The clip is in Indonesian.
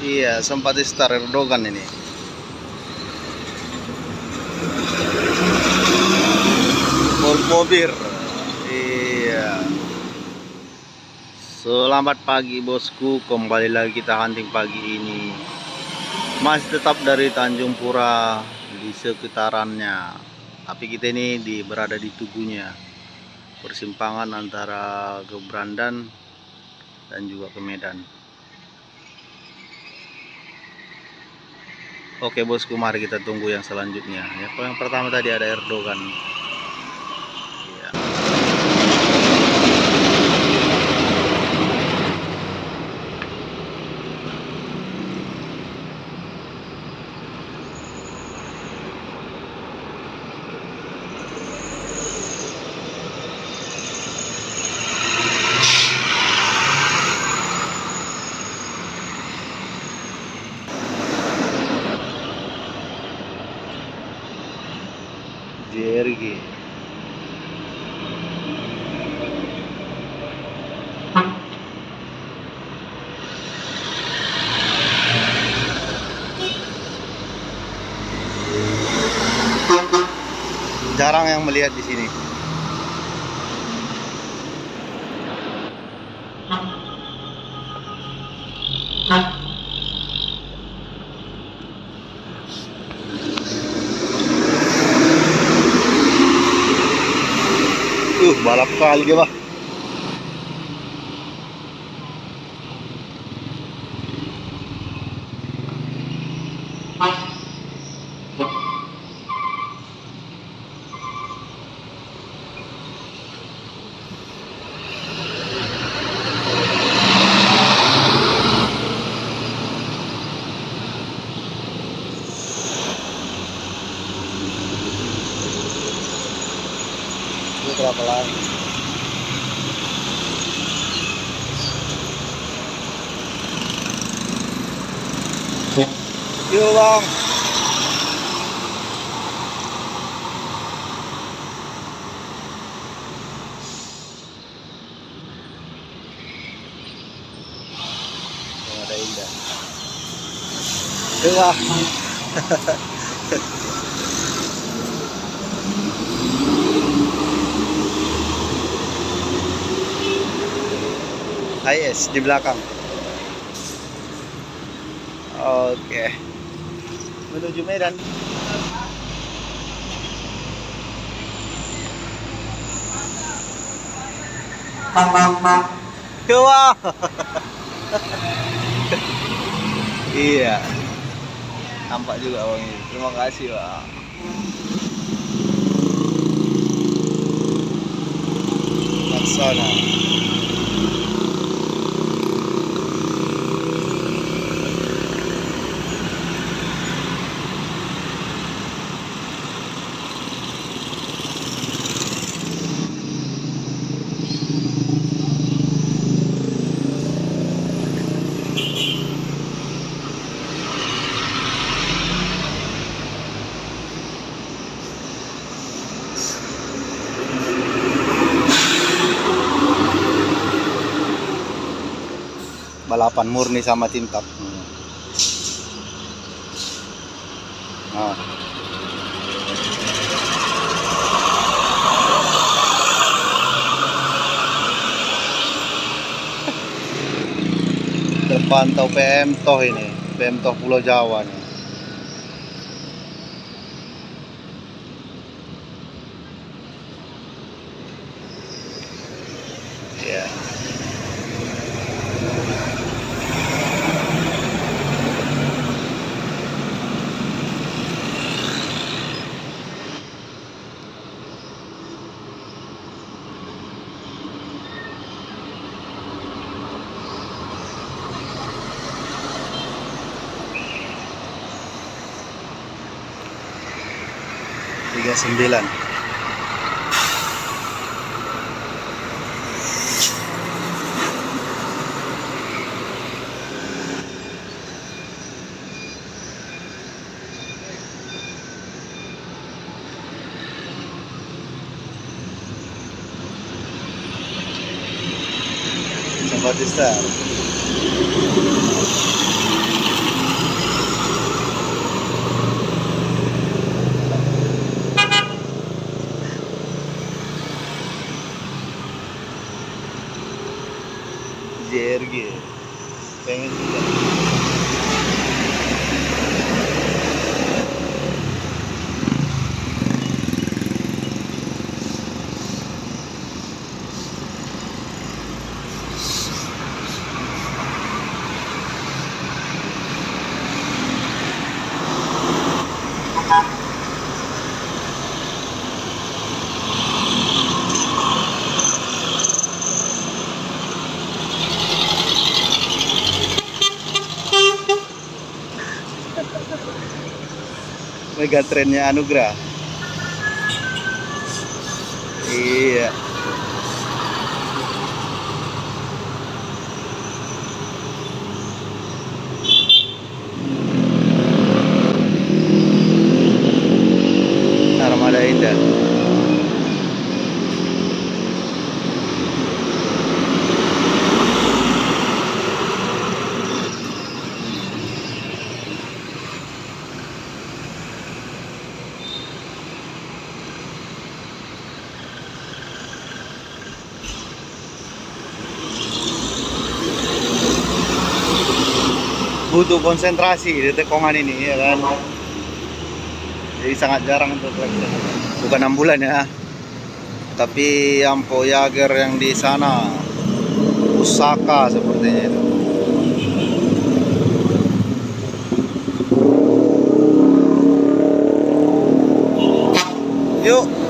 Iya, sempat di start Erdogan ini. Volpobir. Iya. Selamat pagi bosku, kembali lagi kita hunting pagi ini. Masih tetap dari Tanjung Pura di sekitarannya. Tapi kita ini berada di Tugunya. Persimpangan antara ke Brandan dan juga ke Medan. Oke bosku, mari kita tunggu yang selanjutnya. Ya, yang pertama tadi ada Erdogan. Ya. JRG. Jarang yang melihat di sini. Balap kali dia, Bah. Itu berapa lagi? Yuk bang. Ada indah. Yuk bang. IS di belakang. Oke. Menuju Medan. Wah. Iya. Nampak juga bang ini. Terima kasih bang. Laksana. Balapan murni sama tintap. Nah. Terpantau PM Toh ini, PM Toh Pulau Jawa nih. Ya. Tiga 9. Sempat di start. JRG. Pengen juga. Megatrendnya Anugrah. Iya. Armada Indah. Butuh konsentrasi di tekongan ini ya kan, jadi sangat jarang untuk klakson. Bukan ambulan ya, tapi yang Voyager yang di sana, Pusaka sepertinya itu. Yuk.